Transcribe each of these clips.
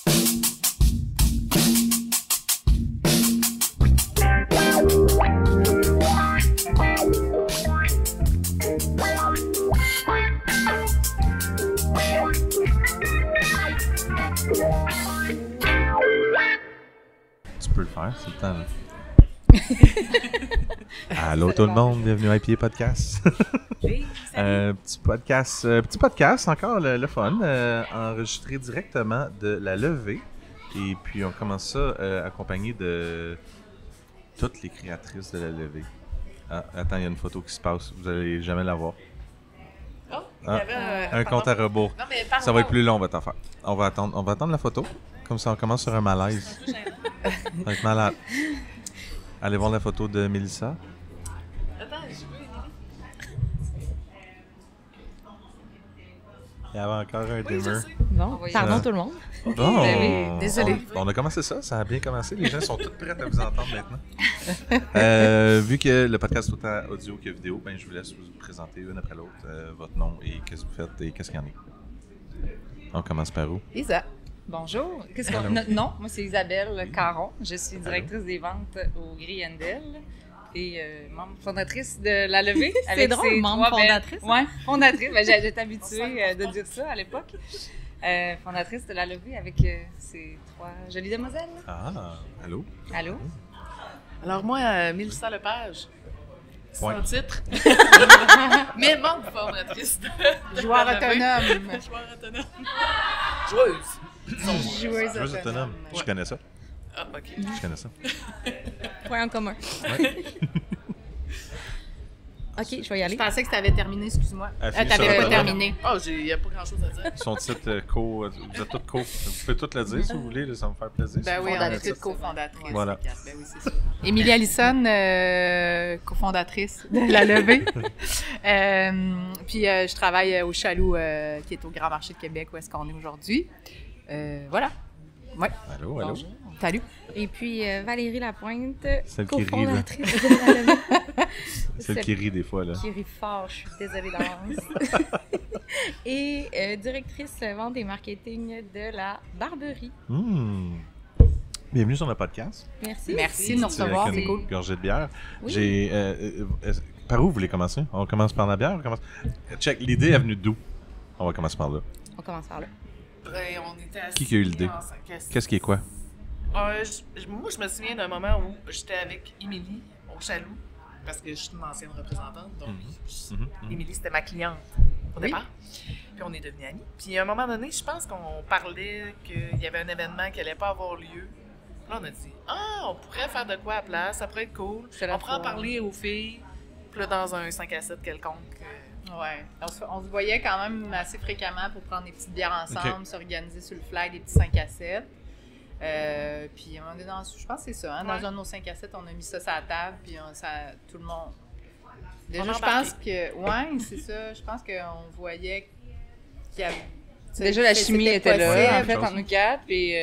Tu peux le faire, c'est le temps. Là. Allô tout le monde, bienvenue à IPA Podcast. Petit podcast encore le fun, enregistré directement de la levée. Et puis on commence ça accompagné de toutes les créatrices de la levée. Ah, attends, il y a une photo qui se passe, vous allez jamais la voir. Oh, il y avait un compte à rebours. Non, mais ça va être plus long, on va t'en faire. On va attendre la photo. Comme ça, on commence sur un malaise. Ça va être malade. Allez voir la photo de Mélissa. Attends, je veux Il y avait encore un dimmer. Bon, pardon tout le monde. Bon, Désolé. On a commencé ça a bien commencé. Les gens sont tous prêts à vous entendre maintenant. Vu que le podcast est autant audio que vidéo, ben, je vous laisse vous présenter une après l'autre votre nom et qu'est-ce que vous faites et qu'est-ce qu'il y en a. On commence par où? Isa. Bonjour. Qu'est-ce qu'on... Notre nom, moi, c'est Isabelle Caron. Je suis directrice des ventes au Gris Endel et membre fondatrice de La Levée. C'est drôle, membre fondatrice. Oui, fondatrice. Ben, j'étais habituée de dire ça à l'époque. Fondatrice de La Levée avec ces trois jolies demoiselles. Ah, allô? Allô? Alors moi, Mélissa Lepage. Point. Son titre. Mais membre fondatrice. Joueur autonome. Joueur autonome. Joueuse. Joueuse autonome. Je connais ça. Ah, OK. Je connais ça. Point en commun. Ouais. OK, je vais y aller. Je pensais que tu avais terminé, excuse-moi. T'avais pas terminé. Oh, il n'y a pas grand-chose à dire. Son titre vous êtes toutes co. Vous pouvez toutes le dire si vous voulez, ça va me faire plaisir. Ben oui, on est Fondatrice. toutes cofondatrices. Voilà. Ben oui, c'est ça. Émilie Allison, cofondatrice de La Levée. Puis je travaille au Chaloux, qui est au Grand Marché de Québec, où est-ce qu'on est aujourd'hui. Voilà. Ouais. Allô? Bonjour. Salut. Et puis Valérie Lapointe, Celle qui rit, là. cofondatrice de La Levée. Celle qui rit des fois, là. Qui rit fort, je suis désolée d'avance. Et directrice vente et marketing de la Barberie. Bienvenue sur le podcast. Merci. Merci de nous recevoir, Avec c'est cool. une gorgée de bière. Oui. Par où vous voulez commencer? On commence par la bière? On commence... Check, l'idée est venue d'où? On va commencer par là. On commence par là. Ben, on était assis. Qui a eu l'idée? Qu'est-ce qui est quoi? Moi, je me souviens d'un moment où j'étais avec Émilie au Chaloux, parce que je suis une ancienne représentante, donc Émilie, c'était ma cliente au départ. Puis on est devenus amis. Puis à un moment donné, je pense qu'on parlait qu'il y avait un événement qui n'allait pas avoir lieu. Puis là, on a dit « Ah, on pourrait faire de quoi à la place, ça pourrait être cool. On pourrait en parler aux filles. » Puis là, dans un 5 à 7 quelconque. Ouais. On se voyait quand même assez fréquemment pour prendre des petites bières ensemble, s'organiser sur le fly, des petits 5 à 7. Puis on est dans, je pense que c'est ça, hein, dans un de nos 5 à 7, on a mis ça sur la table, puis tout le monde... Déjà, je pense que... Ouais, c'est ça. Je pense qu'on voyait qu'il y avait... Déjà, la chimie était là, Ouais, en fait, chose. entre nous quatre. Puis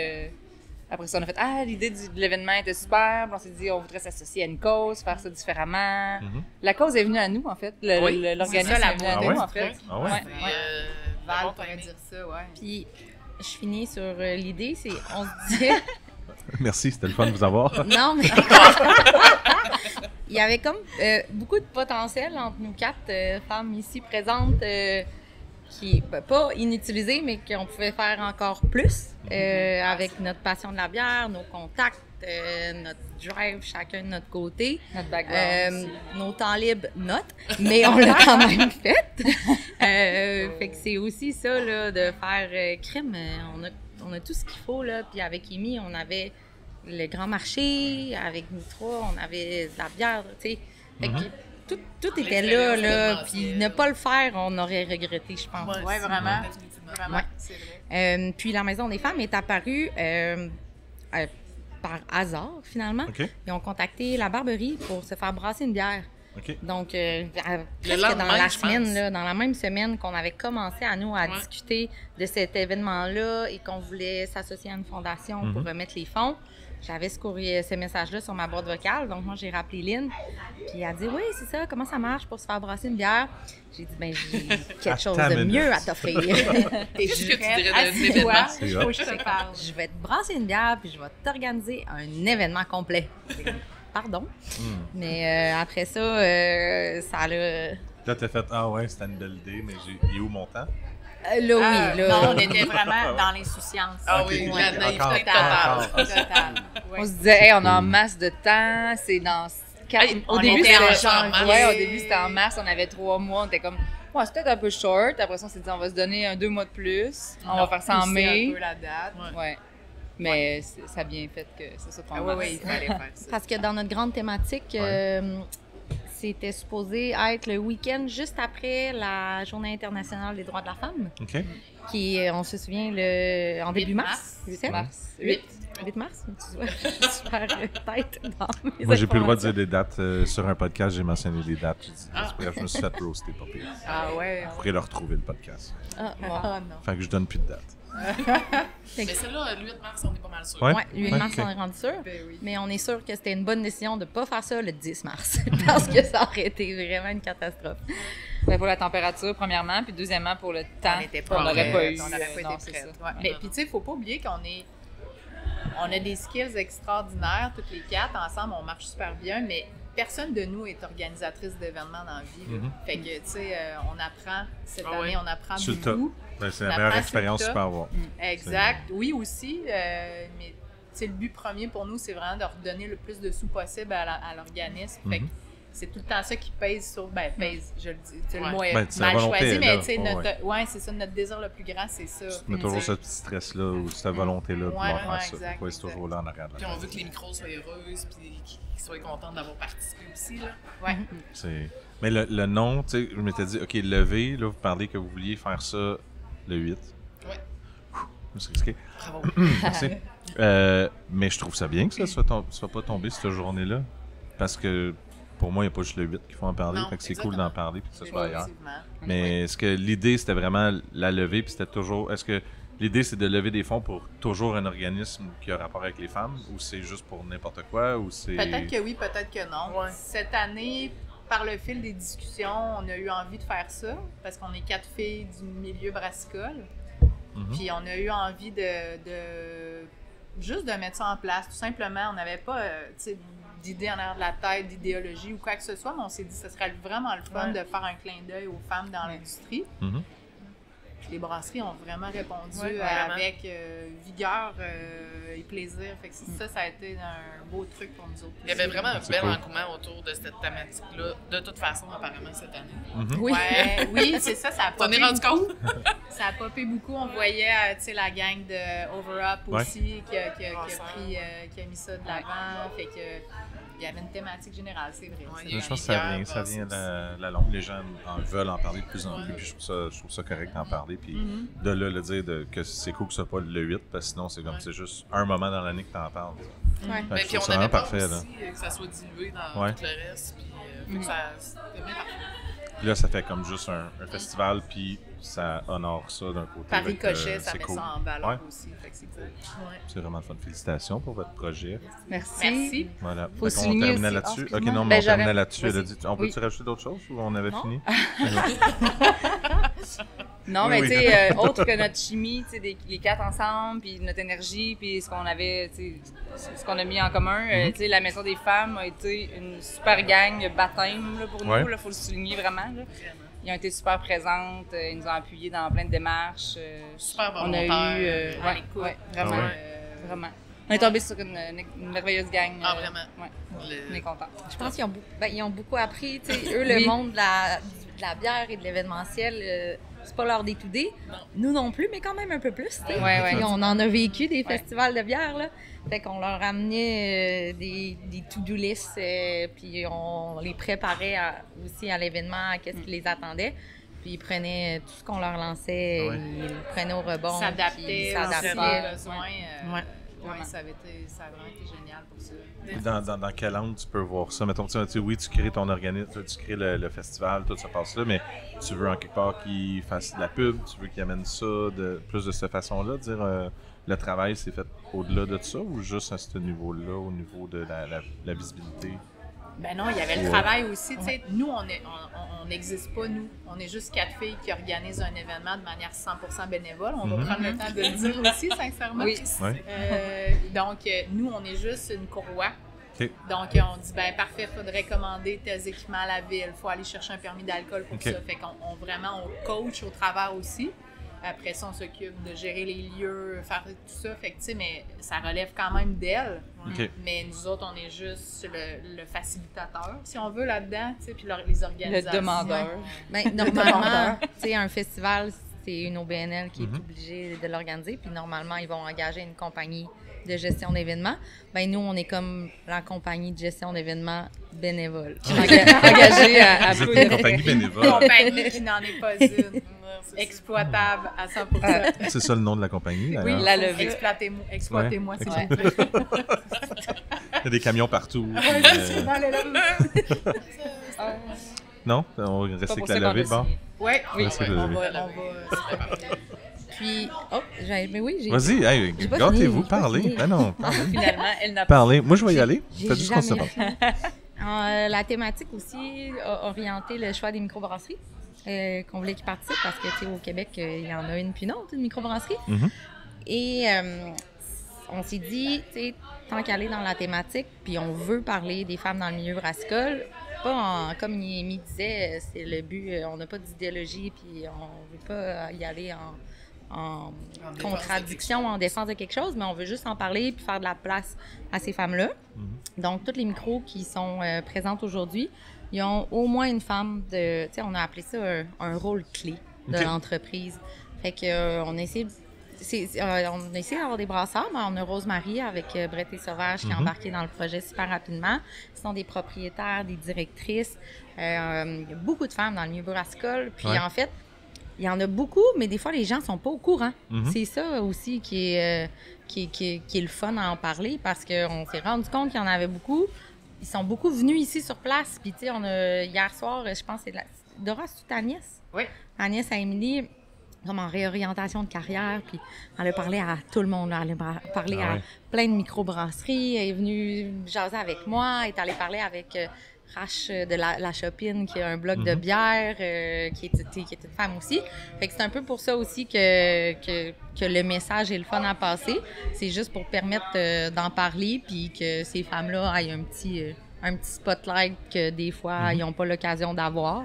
après ça, on a fait « Ah, l'idée de l'événement était super. » Puis on s'est dit « On voudrait s'associer à une cause, faire ça différemment. La cause est venue à nous, en fait. L'organisme c'est ça, la est venu à boîte. nous, Ah ouais? en fait. Ah ouais? Val pourrait dire ça, ouais. Puis je finis sur l'idée, c'est on se disait... Merci, c'était le fun de vous avoir. Non, mais il y avait comme beaucoup de potentiel entre nous quatre femmes ici présentes qui pas inutilisées, mais qu'on pouvait faire encore plus avec notre passion de la bière, nos contacts, notre drive chacun de notre côté, Notre background. nos temps libres, mais on l'a quand même fait. Fait que c'est aussi ça là, de faire crème. On a tout ce qu'il faut là. Puis avec Amy, on avait le grand marché, avec nous trois, on avait de la bière, tu sais. Fait que tout était là. Puis ne pas le faire, on aurait regretté, je pense. Ouais, vraiment. Vraiment, Ouais. c'est vrai. Puis la Maison des femmes est apparue par hasard, finalement. OK. Ils ont contacté la Barberie pour se faire brasser une bière. OK. Donc, presque lendemain, dans la je semaine, pense. là, dans la même semaine qu'on avait commencé à Ouais. discuter de cet événement-là et qu'on voulait s'associer à une fondation pour remettre les fonds, j'avais ce message-là sur ma boîte vocale. Donc, moi, j'ai rappelé Lynn. Puis elle a dit, oui, c'est ça, comment ça marche pour se faire brasser une bière? J'ai dit, ben j'ai quelque chose de minute. mieux à t'offrir. Qu'est-ce que tu dirais d'un événement? C'est hot. Faut que je te parle. Je vais te brasser une bière, puis je vais t'organiser un événement complet. Pardon. Mais après ça, ça a... Là, t'as fait, ah ouais, c'était une belle idée, mais il est où mon temps? Là, oui, là. Non, on était vraiment dans l'insouciance. Ah oui, Ok, la ok. naïveté Encore, totale. encore. Total. Ouais. On se disait, hey, on a en cool. masse de temps, c'est dans... Hey, au on début, était en c'était janvier. Ouais, au début, c'était en mars, on avait 3 mois, on était comme, ouais, c'est peut-être un peu short. Après ça, on s'est dit, on va se donner 2 mois de plus. On va faire ça en Pousser mai. un peu la date. Ouais. Mais ça a bien fait que c'est ça qu'on Ah oui, oui, il fallait faire ça. Parce que dans notre grande thématique, c'était supposé être le week-end juste après la Journée internationale des droits de la femme, OK. qui est, on se souvient, en début 8 mars. 8 mars. 8 mars? Tu vois, super tête dans mes Moi, j'ai plus le droit de informations. dire des dates. Sur un podcast, j'ai mentionné des dates. J'ai dit, Ah. bref, je me suis fait roaster, pas pire. Ah ouais. Vous pourrez le retrouver, le podcast. Ah, bon. Ah non. Fait que je donne plus de dates. Mais celle-là, le 8 mars, on est pas mal sûr. Ouais. Ouais, le 8 mars, Ok. on est rendu sûr. Ben oui. Mais on est sûr que c'était une bonne décision de ne pas faire ça le 10 mars. Parce que ça aurait été vraiment une catastrophe. Ben, pour la température, premièrement, puis deuxièmement, pour le temps. On n'était pas on n'aurait pas eu. On n'aurait pas non, été c'est prêts. ça. Ouais. Mais puis tu sais, il ne faut pas oublier on a des skills extraordinaires, toutes les 4. Ensemble, on marche super bien, mais personne de nous est organisatrice d'événements dans la vie. Là. Fait que, tu sais, on apprend, cette Ah année, ouais. on apprend Sur le beaucoup. Ben, c'est On la meilleure apprend expérience sur que tu le peux avoir. Exact. Oui, aussi, mais tu sais, le but premier pour nous, c'est vraiment de redonner le plus de sous possible à l'organisme. Fait que c'est tout le temps ça qui pèse sur. Ben, pèse, je le dis. Tu sais, le Ouais. mot est Ben, c'est la mal volonté, choisi, mais là. tu sais, Ouais, ouais, c'est ça, notre désir le plus grand, c'est ça. Mais toujours ce petit stress-là ou cette volonté-là de pouvoir Ouais, faire ouais, ça. exact, Ouais, c'est toujours là en arrière de Puis la on tête. veut que les micros soient heureuses, puis qu'ils soient contents d'avoir participé aussi, là. Ouais. Mais le nom, tu sais, je m'étais dit, OK, lever, là, vous parlez que vous vouliez faire ça le 8. Ouais. Je me suis risqué. Bravo. Merci. Mais je trouve ça bien que ça soit pas tombé cette journée-là. Parce que pour moi, il n'y a pas juste le 8 qu'il faut en parler. Non, fait que c'est exactement. cool d'en parler puis que ce soit ailleurs. Effectivement. Mais est-ce que l'idée, c'était vraiment la lever puis c'était toujours. Est-ce que l'idée, c'est de lever des fonds pour toujours un organisme qui a rapport avec les femmes ou c'est juste pour n'importe quoi ou c'est. Peut-être que oui, peut-être que non. Ouais. Cette année, par le fil des discussions, on a eu envie de faire ça parce qu'on est 4 filles du milieu brassicole. Mhm. Puis on a eu envie de juste de mettre ça en place. Tout simplement, on n'avait pas tu sais, d'idée en arrière de la tête, d'idéologie ou quoi que ce soit, mais on s'est dit que ce serait vraiment le fun de faire un clin d'œil aux femmes dans l'industrie. Mhm. Puis les brasseries ont vraiment répondu Ouais, vraiment. avec vigueur et plaisir. Fait que ça a été un beau truc pour nous autres. Il y avait vraiment un C'est bel cool. engouement autour de cette thématique-là, de toute façon, apparemment, cette année. Mhm. Oui. Ouais, oui, c'est ça, ça a T'en popé es rendu beaucoup. compte? Ça a popé beaucoup. On voyait, tu sais, la gang de Over Up Ouais. aussi qui a Brasseur. pris, qui a mis ça de l'avant. Fait que il y avait une thématique générale, c'est vrai. Ouais, c'est il y a Je vrai. pense que ça vient de la longue. Les gens veulent en parler de plus en plus. Puis je trouve ça correct d'en parler. Puis de là, le dire que c'est cool que ce soit pas le 8, parce que sinon, c'est comme Ouais. c'est juste un moment dans l'année que t'en parles. Ouais. Fait que Mais je puis trouve on ça avait vraiment peur parfait, là. aussi que ça soit dilué dans Ouais. tout le reste, puis fait que c'était bien parfait. Puis là, ça fait comme juste un festival, puis ça honore ça d'un côté. Par Fait que, ricochet, ça c'est met cool. ça en valeur Ouais. aussi. Fait que c'est cool. Ouais. C'est vraiment fun. Félicitations pour votre projet. Merci. Merci. Voilà. Faut Fait qu'on souligner terminait aussi- là-dessus. Ah, ok, excuse-moi. non, mais Ben, on terminait j'aurais- là-dessus. Elle a Vas-y. dit, on peut-tu rajouter d'autres choses ou on avait Non. fini? Non, Oui, mais oui. tu sais, autre que notre chimie, tu sais, les 4 ensemble, puis notre énergie, puis ce qu'on avait, tu sais, ce qu'on a mis en commun, tu sais, la Maison des femmes a été une super gang baptême là, pour Ouais. nous, il faut le souligner vraiment. Là. Ils ont été super présentes, ils nous ont appuyés dans plein de démarches. Super On a eu, volontaire. à l'écoute. vraiment, Ah ouais. vraiment. On est tombé sur une merveilleuse gang. Ah, vraiment? Ouais, Le- on est contents. Je pense qu'ils ont, ils ont beaucoup appris. Tu sais, eux, le Oui. monde de la bière et de l'événementiel, c'est pas leur day-to-day. Non. Nous non plus, mais quand même un peu plus. tu sais. Ouais, Puis ouais. on en a vécu des Ouais. festivals de bière. Là. Fait qu'on leur amenait des to-do lists, puis on les préparait aussi à l'événement, à qu'est-ce qui les attendait. Puis ils prenaient tout ce qu'on leur lançait, Ouais. ils le prenaient au rebond. S'adapter, puis ils s'adapter s'adaptaient. aux besoins. Ouais. Ouais, ça a vraiment été génial pour ça. Dans quel angle tu peux voir ça? Mettons, oui, tu crées ton organisme, tu crées le festival, tout ça passe là, mais tu veux en quelque part qu'ils fassent de la pub, tu veux qu'ils amènent ça plus de cette façon-là, dire le travail s'est fait au-delà de ça ou juste à ce niveau-là, au niveau de la visibilité? Ben non, il y avait le travail aussi. Tu sais, nous, on n'existe pas, nous. On est juste 4 filles qui organisent un événement de manière 100% bénévole. On va prendre le temps de le dire aussi, sincèrement. Oui. Donc, nous, on est juste une courroie. Okay. Donc, on dit, ben parfait, il faudrait commander tes équipements à la ville. Il faut aller chercher un permis d'alcool pour ça. Fait qu'on vraiment, on coach au travers aussi. Après ça, on s'occupe de gérer les lieux, faire tout ça. Fait que, tu sais, mais ça relève quand même d'elle. Okay. Mais nous autres, on est juste le facilitateur, si on veut, là-dedans, tu sais, puis les organisations. Le demandeur. Ben, normalement, tu sais, un festival, c'est une OBNL qui est obligée de l'organiser. Puis normalement, ils vont engager une compagnie de gestion d'événements. Ben nous, on est comme la compagnie de gestion d'événements bénévole. Engagée à Vous êtes une compagnie bénévole. Compagnie qui n'en est pas une. Exploitable à 100%. C'est ça le nom de la compagnie? Oui, la levée. Exploitez-moi, s'il vous plaît. Il y a des camions partout. Non? On va rester avec la levée, bon? Oui, on va. Puis, mais oui, j'ai... Vas-y, hey, gâtez-vous, parlez. Ben non, parlez. Finalement, elle n'a pas... Parlez. Moi, je vais y aller. Faites juste qu'on se passe. La thématique aussi a orienté le choix des microbrasseries qu'on voulait qu'ils participent parce que, tu sais, au Québec, il y en a une puis une autre, une microbrasserie. Et on s'est dit, tu sais, tant qu'aller dans la thématique, puis on veut parler des femmes dans le milieu brassicole, comme Amy disait, c'est le but, on n'a pas d'idéologie, puis on veut pas y aller en contradiction, en défense de quelque chose, mais on veut juste en parler puis faire de la place à ces femmes-là. Donc, toutes les micros qui sont présentes aujourd'hui, ils ont au moins une femme tu sais, on a appelé ça un rôle clé de l'entreprise. Fait que on essaie d'avoir des brasseurs, mais on a Rosemary avec Brett et Sauvage qui est embarquée dans le projet super rapidement. Ce sont des propriétaires, des directrices. Il y a beaucoup de femmes dans le milieu brassicole. Puis en fait, il y en a beaucoup, mais des fois, les gens sont pas au courant. C'est ça aussi qui est le fun à en parler parce qu'on s'est rendu compte qu'il y en avait beaucoup. Ils sont beaucoup venus ici sur place. Puis, tu sais, hier soir, je pense que c'est Dora, c'est Agnès? Oui. Agnès à Émilie, comme en réorientation de carrière. Puis, elle a parlé à tout le monde. Elle a parlé à plein de microbrasseries. Elle est venue jaser avec moi. Elle est allée parler avec Rach de la Chopine, qui a un blog de bière, qui est une femme aussi. Fait que c'est un peu pour ça aussi que le message est le fun à passer. C'est juste pour permettre d'en parler, puis que ces femmes-là aient un petit spotlight que des fois, ils n'ont pas l'occasion d'avoir.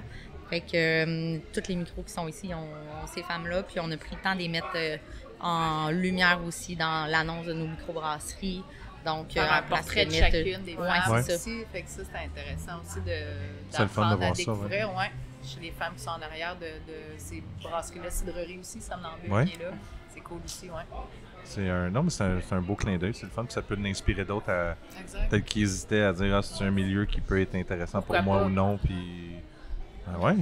Fait que toutes les micros qui sont ici ont ces femmes-là, puis on a pris le temps de les mettre en lumière aussi dans l'annonce de nos microbrasseries. Donc, un portrait de chacune des femmes aussi. Fait que ça, c'est intéressant aussi c'est le fun de voir découvrir, chez les femmes qui sont en arrière de ces brasseries-là, cidreries aussi, Somnambule qui est là. C'est cool aussi, c'est un beau clin d'œil, c'est le fun, puis ça peut l'inspirer d'autres à peut-être qui hésitaient à dire c'est un milieu qui peut être intéressant pour moi ou non, puis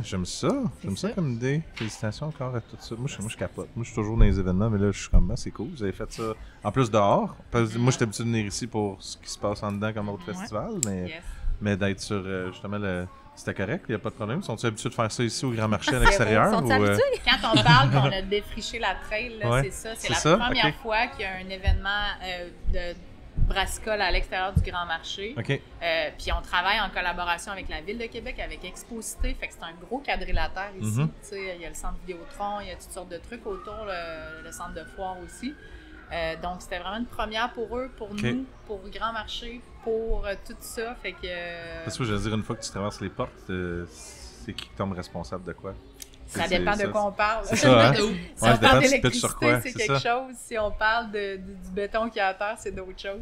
j'aime ça. J'aime ça comme idée. Félicitations encore à tout ça. Moi, je capote. Moi, je suis toujours dans les événements, mais là, je suis comme, c'est cool. Vous avez fait ça en plus dehors. Parce que moi, j'étais habitué de venir ici pour ce qui se passe en dedans comme autre festival, mais d'être sur, justement, c'était correct, il n'y a pas de problème. Sont-ils habitués de faire ça ici au Grand Marché à l'extérieur? Sont-ils habitués? Quand on parle qu'on a défriché la trail, là, c'est ça. C'est la première fois qu'il y a un événement de brassicole à l'extérieur du Grand Marché. Puis on travaille en collaboration avec la Ville de Québec, avec Exposité. Fait que c'est un gros quadrilatère ici. Il y a le centre Vidéotron, il y a toutes sortes de trucs autour, le centre de foire aussi. Donc c'était vraiment une première pour eux, pour nous, pour le Grand Marché, pour tout ça. Fait que... Parce que je veux dire, une fois que tu traverses les portes, c'est qui tombe responsable de quoi? Ça dépend de quoi on parle. C'est ça, hein? Si on parle d'électricité, c'est quelque chose. Si on parle du béton qui est à terre, c'est d'autres choses.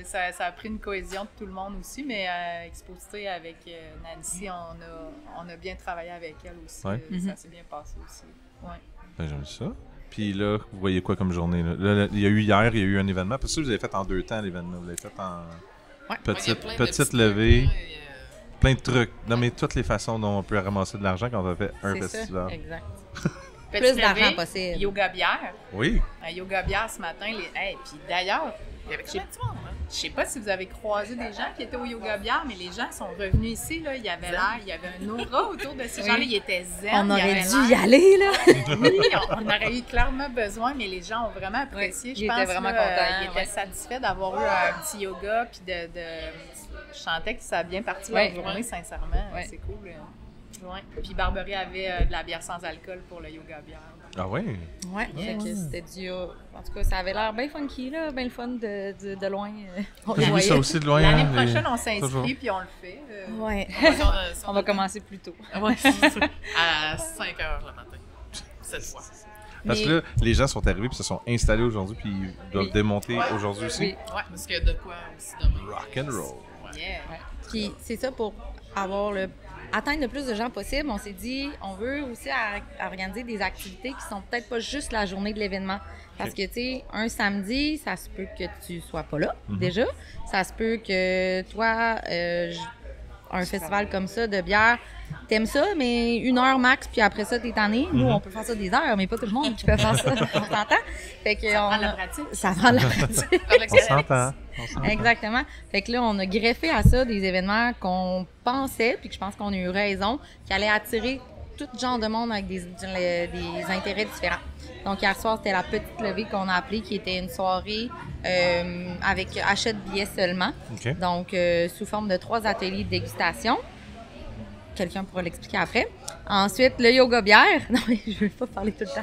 Ça a pris une cohésion de tout le monde aussi, mais Exposité avec Nancy, on a bien travaillé avec elle aussi. Ça s'est bien passé aussi. Ben, j'aime ça. Puis là, vous voyez quoi comme journée? Là, il y a eu hier, il y a eu un événement. Parce que vous avez fait en 2 temps l'événement. Vous l'avez fait en petite levée. Plein de trucs. Non, mais toutes les façons dont on peut ramasser de l'argent quand on a fait un festival. Ça, exact. plus d'argent possible. Yoga bière. Oui. Yoga bière ce matin. Puis d'ailleurs, Il y avait combien de monde, hein? je sais pas si vous avez croisé des gens qui étaient au yoga bière, mais les gens sont revenus ici. Là, il y avait un aura autour de ces gens-là. Ils étaient zen. On aurait dû y aller, là. Oui, on aurait eu clairement besoin, mais les gens ont vraiment apprécié. Oui, ils étaient vraiment contents. Ils étaient satisfaits d'avoir eu un petit yoga, puis je sentais que ça a bien parti leur journée, sincèrement. Ouais. C'est cool. Ouais. Puis Barberie avait de la bière sans alcool pour le yoga bière. Ah oui? Ouais, fait que c'était du... En tout cas, ça avait l'air bien funky, là, bien le fun de loin. On le J'ai vu voyait. ça aussi de loin. L'année hein, prochaine, on toujours. s'inscrit, puis on le fait. Ouais. On va commencer plus tôt. Ouais, c'est ça. À 5 heures le matin. Cette fois. Parce que là, les gens sont arrivés puis se sont installés aujourd'hui puis ils doivent démonter aujourd'hui aussi. Oui. Ouais, parce qu'il y a de quoi aussi demain. Rock and roll. Yeah. Puis c'est ça, pour atteindre le plus de gens possible, on s'est dit, on veut aussi organiser des activités qui sont peut-être pas juste la journée de l'événement. Parce que, tu sais, un samedi, ça se peut que tu sois pas là, déjà. Ça se peut que toi, un festival comme ça de bière, t'aimes ça, mais 1 heure max, puis après ça, t'es tanné. Nous, on peut faire ça des heures, mais pas tout le monde qui peut faire ça. On s'entend? Fait que Ça prend la pratique. Ça prend de la pratique. On s'entend. On s'entend. Exactement. Fait que là, on a greffé à ça des événements qu'on pensait, puis que je pense qu'on a eu raison, qui allaient attirer tout genre de monde avec des intérêts différents. Donc, hier soir, c'était la petite levée qu'on a appelée, qui était une soirée avec achat de billets seulement. OK. Donc, sous forme de 3 ateliers de dégustation. Quelqu'un pourra l'expliquer après. Ensuite, le yoga bière. Non, mais je ne veux pas parler tout le temps.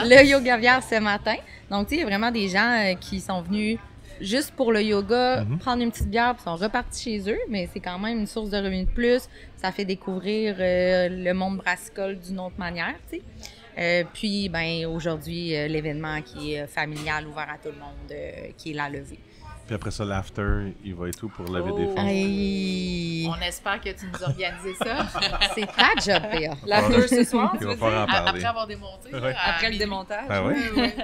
Le yoga bière ce matin. Donc, tu sais, il y a vraiment des gens qui sont venus juste pour le yoga, prendre une petite bière, puis sont repartis chez eux. Mais c'est quand même une source de revenus de plus. Ça fait découvrir le monde brassicole d'une autre manière, tu sais. Puis, ben aujourd'hui, l'événement qui est familial, ouvert à tout le monde, qui est la levée. Puis après ça, l'after, il va et tout pour lever des fonds. Hey. On espère que tu nous as organisé ça. C'est ta job, Théa. L'after ce soir, Il tu va veux falloir dire? en parler. Après avoir démonté. Ouais. là, à Après le minuit. démontage. Ah oui? Ouais.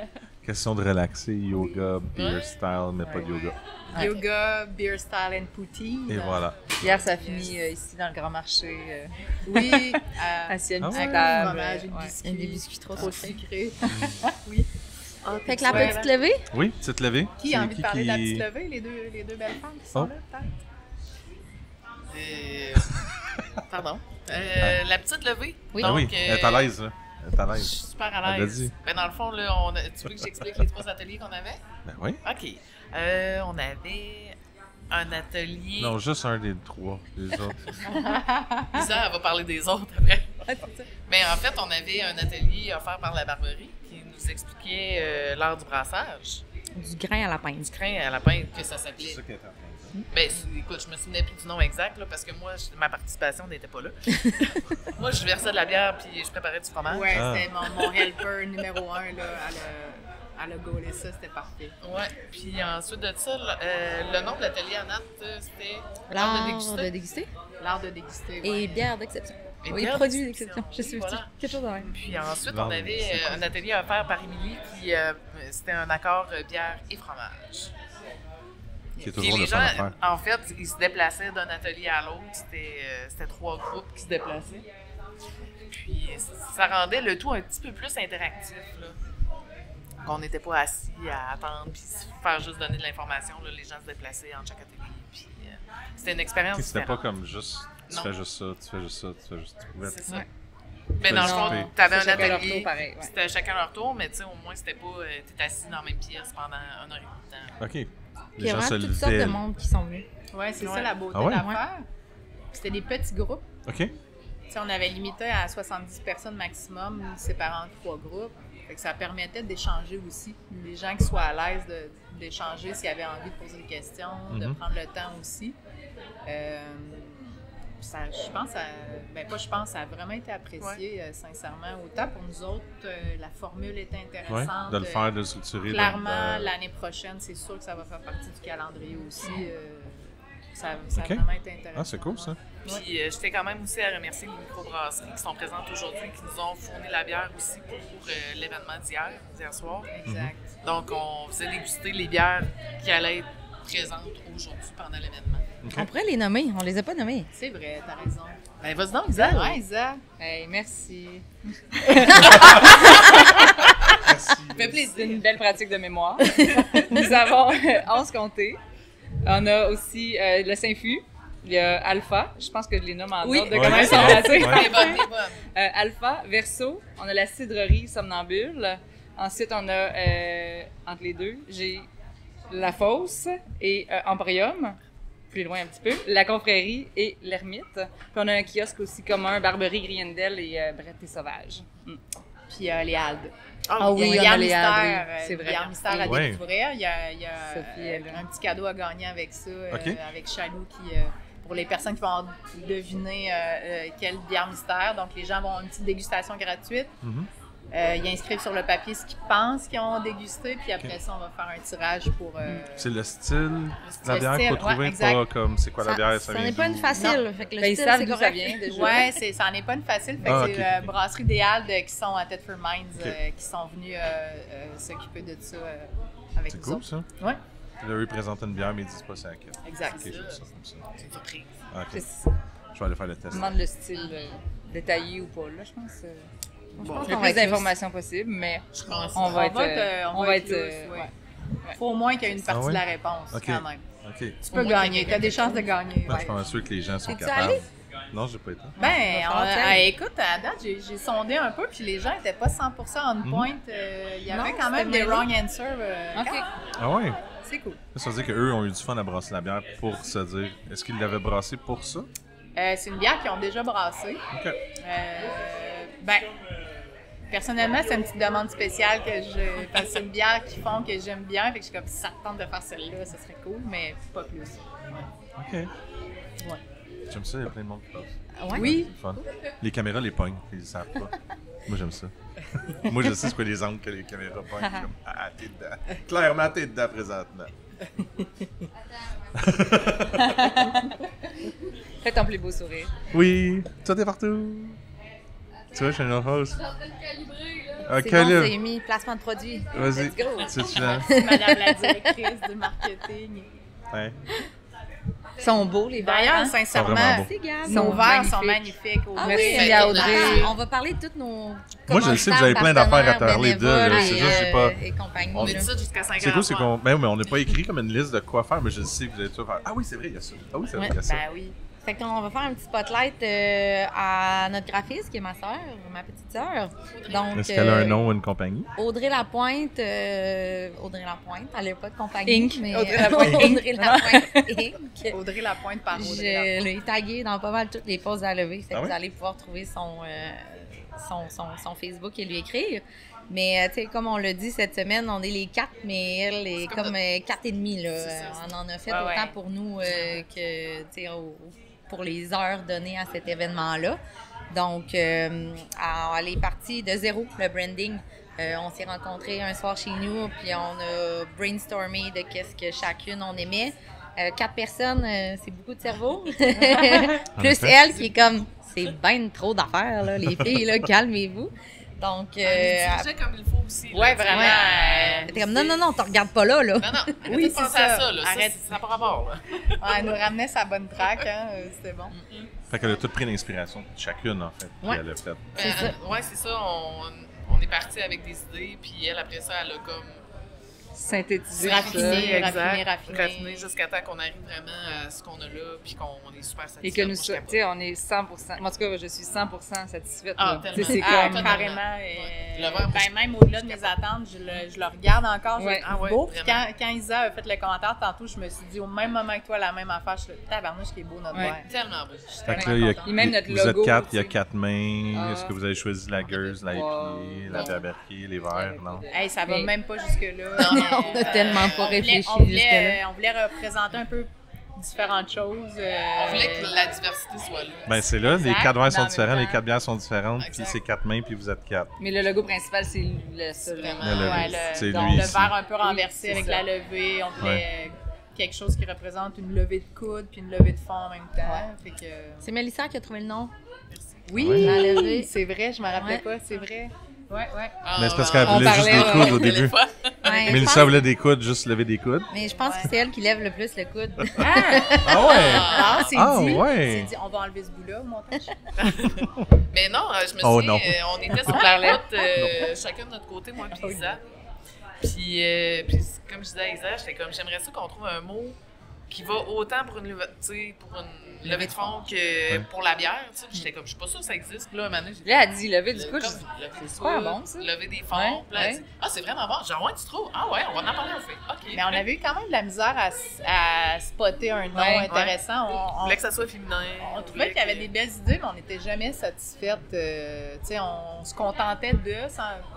Question de relaxer, yoga, beer Ouais. style, mais pas de yoga. Yoga, beer style and poutine. Et voilà. Hier, ça a fini ici dans le grand marché, Oui, assis à une Ah petite avec ouais. du table. fromage, une Ouais. biscuit, Des biscuits trop sucrés. Fait que la Ouais. petite levée, Oui, petite levée. Qui a C'est envie de parler de la petite levée, les deux belles femmes qui sont Oh. là, peut-être? Pardon. La petite levée. Oui. Ah oui, Donc, elle est à l'aise, là. Elle est à Je l'aise. suis super à Elle l'a l'aise. dit. Ben, dans le fond, là, tu veux que j'explique les 3 ateliers qu'on avait? Ben oui. OK. On avait un atelier. Non, juste un des 3. Les autres. Lisa, elle va parler des autres après. Mais en fait, on avait un atelier offert par la Barberie qui nous expliquait l'art du brassage. du grain à la pince. Du crin à la pinte, que ça C'est s'appelait. ça qui est en train de Ben, écoute, je me souvenais plus du nom exact, là, parce que moi, ma participation n'était pas là. Moi, je versais de la bière puis je préparais du fromage. Ouais, Ah. c'était mon helper numéro 1, là. Elle a gaulé ça, c'était parfait. Ouais. Puis ensuite de ça, le nom de l'atelier à Nat, c'était L'art de déguster. déguster. L'art de déguster. Et ouais. bière d'exception. Et Oui, bière produits d'exception. d'exception. Je suis Voilà. quelque chose de même. Puis ensuite, L'art on de avait déguster. un atelier offert par Émilie qui c'était un accord bière et fromage. Qui est Puis toujours les le fun gens, à faire. en fait, ils se déplaçaient d'un atelier à l'autre. C'était 3 groupes qui se déplaçaient. Puis ça rendait le tout un petit peu plus interactif, là. Qu'on n'était pas assis à attendre puis se faire juste donner de l'information. Là. Les gens se déplaçaient entre chaque atelier. Puis c'était une expérience C'était pas différente. comme juste, tu Non. fais juste ça, tu fais juste ça, tu fais juste... Tu pouvais... C'est ça. Ouais. Mais dans le Non. fond, t'avais un C'est chacun leur atelier. tour, pareil, ouais. C'était chacun leur tour, mais tu sais, au moins, c'était pas. T'étais assis dans la même pièce pendant 1 heure et demie de temps. OK. Puis il Les y a gens se vraiment toutes sortes de levaient. monde qui sont venus. Ouais, c'est Ouais. ça la beauté Ah ouais? de l'affaire. C'était des petits groupes. OK. Tu sais, on avait limité à 70 personnes maximum, séparant en 3 groupes. Fait que ça permettait d'échanger aussi. Les gens qui soient à l'aise d'échanger s'ils avaient envie de poser des questions, de prendre le temps aussi. Ça, je pense, ça a vraiment été apprécié, sincèrement. Autant pour nous autres, la formule était Ouais. intéressante. De le faire, de le structurer. Clairement, l'année prochaine, c'est sûr que ça va faire partie du calendrier aussi. Ça a Ok. vraiment été intéressant. Ah, c'est cool, ça. Puis je tiens quand même aussi à remercier les microbrasseries qui sont présentes aujourd'hui, qui nous ont fourni la bière aussi pour l'événement d'hier soir. Exact. Donc, on faisait déguster les bières qui allaient être présentes aujourd'hui pendant l'événement. On pourrait les nommer, on les a pas nommés. C'est vrai, t'as raison. Ben, vas-y donc, Isa. Ouais, Isa. Hey, merci. Merci. Ça fait plaisir. C'est une belle pratique de mémoire. Nous avons 11 comtés. On a aussi le Saint-Fu. Il y a Alpha. Je pense que je les nomme en ordre de comment ils sont placés. Ouais. T'es bonne. Alpha, Verseau. On a la cidrerie Somnambule. Ensuite, on a, entre les deux, j'ai la Fosse et Emporium. Plus loin un petit peu, la confrérie et l'ermite. Puis on a un kiosque aussi commun, Barberie, Griendel et Brett et Sauvage. Puis les Haldes. Ah oui, il y on a a un les mystère, Haldes, c'est vrai. Il y a un mystère à Ouais. découvrir. Il y a Sophie est là. un petit cadeau à gagner avec ça, Ok. avec Chaloux, qui, pour les personnes qui vont deviner quelle bière mystère. Donc, les gens vont avoir une petite dégustation gratuite. Mhm. Ils inscrivent sur le papier ce qu'ils pensent qu'ils ont dégusté, puis après ça, on va faire un tirage pour... C'est le style, la le bière qu'il faut style, trouver, ouais, exact. pas comme c'est quoi la bière, Ça ça vient n'est pas une d'où. facile. Fait que le Ben, ils style, savent c'est d'où ça correct. vient déjà. Ouais, ça n'en est pas une facile. Fait que Ah, c'est ok. Brasserie des Haldes qui sont à Thetford Mines, Ok. qui sont venus s'occuper de ça avec C'est nous cool autres. ça. Ouais, Là, eux ils présentent une bière, mais ils disent pas c'est laquelle. exact. Ok, j'aime ça comme ça. C'est une surprise. Ok, Je je vais aller faire le test. demande le style détaillé ou pas, là, je pense. Bon, Le on va plus être d'informations possible, mais je pense. on va être... on va être lousse, ouais. ouais. Faut au moins qu'il y ait une partie Ah ouais? de la réponse, Ok. quand même. Ok. Tu peux gagner, tu as des chances de gagner. Ben, ouais. je suis sûr que les gens sont Es-tu capables. allé? Non, j'ai pas été. Ben, falloir que t'ailles. écoute, à date, j'ai sondé un peu, puis les gens n'étaient pas 100% on point. Il y avait Non, quand même c'était des mêlé. wrong answers. OK. Ah ouais? C'est cool. Ça veut dire qu'eux ont eu du fun à brasser la bière pour se dire. Est-ce qu'ils l'avaient brassée pour ça? C'est une bière qu'ils ont déjà brassée. Ok. Ben, personnellement, c'est une petite demande spéciale parce que c'est une bière qu'ils font que j'aime bien. Fait que je suis comme, si ça te tente de faire celle-là, ça serait cool, mais pas plus. Ok. Ouais. J'aime ça, il y a plein de monde qui passe. Ouais. Oui. C'est fun. Les caméras les pognent, ils le savent pas. Moi, j'aime ça. Moi, je sais c'est quoi les angles que les caméras pognent. Je suis comme, ah, t'es dedans. Clairement, t'es dedans présentement. Fais ton plus beau sourire. Oui, toi, t'es partout. Tu vois, je suis une autre host. Ah, C'est bon, calibre. c'est mis placement de produit. Vas-y. Let's go. C'est filant. Madame la directrice du marketing. Ouais. Ils sont beaux, les verres. D'ailleurs, hein? sincèrement, vraiment beau. C'est Gab. nos verres sont magnifiques. magnifiques. Ah Audrey. oui, Merci à Audrey. On va parler de toutes nos. Moi, je le sais, vous avez plein d'affaires à parler d'eux, là. bénévoles C'est juste, j'ai pas. Et compagnie. On là. est ça jusqu'à 5 heures. C'est cool, c'est à soir. qu'on. Ben, mais on n'a pas écrit comme une liste de quoi faire, mais je le sais que vous allez tout faire. Ah oui, c'est vrai, il y a ça. Ah oui, c'est vrai, il y a ça. Ben oui. Fait qu'on va faire un petit spotlight à notre graphiste, qui est ma sœur, ma petite sœur. Donc, Est-ce qu'elle a un nom ou une compagnie? Audrey Lapointe, elle n'a pas de compagnie. Inc. Mais, Audrey Lapointe. Audrey Lapointe Inc. Audrey Lapointe par Audrey Je Lapointe. l'ai tagué dans pas mal toutes les pauses à lever. Fait que Ah ouais? vous allez pouvoir trouver son Facebook et lui écrire. Mais tu sais, comme on l'a dit cette semaine, on est les 4, mais elle est C'est comme comme 4,5. Là. C'est ça, On en a fait Ouais, autant ouais. pour nous que tu sais, pour les heures données à cet événement-là. Donc, elle est partie de zéro, le branding. On s'est rencontrés un soir chez nous, puis on a brainstormé de qu'est-ce que chacune on aimait. 4 personnes, c'est beaucoup de cerveau. Plus effet. elle qui est comme, c'est ben trop d'affaires, là, les filles, là, calmez-vous. Donc, On est dirigé comme il faut aussi. là, Ouais, tu sais. vraiment. t'es comme, non, t'en regardes pas là, là. Non, non. Oui, Oui, c'est penser ça. à ça, là. Arrête. Ça n'a pas rapport, là. Elle nous ramenait sa bonne traque, hein. C'était bon. Fait qu'elle a tout pris l'inspiration de chacune, en fait. Puis Ouais. elle a fait. C'est ça. Ouais, c'est ça. On est parti avec des idées, puis elle, après ça, elle a comme Synthétiser Raffiné, ça. raffiné jusqu'à temps qu'on arrive vraiment à ce qu'on a là, puis qu'on est super satisfait. Et que nous, Moi, tu sais, on est 100%. Moi, en tout cas, je suis 100% satisfaite. Ah, là. tellement. Tu sais, c'est Ah, comme. carrément. Le verre, Ben, même au-delà de mes attentes, je le regarde encore. Je Ouais. le trouve Ah ouais, beau. Puis vraiment. quand Isa a fait le commentaire tantôt, je me suis dit au même moment que toi, la même affaire. Je suis là, tabarnouche qui est beau notre Ouais. verre. Tellement beau. Fait que là, il y a, contente. Et même notre vous êtes logo, 4, il y a tu sais. 4 mains. Ah. Est-ce que vous avez choisi la gueuse, la Wow. IPA, la Faberquée, les verres? Non. Hey, ça va Mais- même pas jusque-là. Non, non, on a tellement pas réfléchi on jusque-là. voulait représenter un peu différentes choses. On voulait que la diversité soit là. Ben, c'est là, les Exact, 4 verres mais sont en même différents, les temps- 4 bières sont différentes, puis Exact. c'est 4 mains, puis vous êtes 4. Mais le logo principal, c'est le seul. Vraiment. C'est donc, lui le ici. verre un peu Oui, renversé c'est avec ça. la levée. On voulait quelque chose qui représente une levée de coude puis une levée de fond en même temps. Fait que... C'est Mélissa qui a trouvé le nom. Oui, Ouais. La levée. c'est vrai, je me rappelais Ouais. pas, c'est vrai. Ouais, ouais. Ah, Mais c'est parce qu'elle on voulait juste parlait, des coudes au le début. téléphone. Ouais, Ouais. Mélissa voulait des coudes, juste lever des coudes. Mais je pense que c'est elle qui lève le plus le coude. Ah ouais! Ah, c'est Ah dit. ouais! C'est dit. On va enlever ce bout-là au montage. Mais non, je me Oh, souviens, non. on était sur la route, chacun de notre côté, moi et Isa. Puis comme je disais à Isa, j'étais comme, j'aimerais ça qu'on trouve un mot qui va autant pour une levée de fonds que pour la bière. Tu sais. J'étais comme, je suis pas sûre que ça existe. Puis là, un moment donné, j'ai dit, Là, elle dit lever du coude. c'est super bon, ça. Lever des fonds. Ouais, Puis là, elle ouais. dit, ah, c'est vraiment bon. Genre, ouais, tu trouves? Ah, ouais, on va en parler, on fait. OK. Mais on avait eu quand même de la misère à spotter un nom Ouais, intéressant. On voulait que ça soit féminin. On trouvait qu'il y avait des belles idées, mais on n'était jamais satisfaite. Tu sais, on se contentait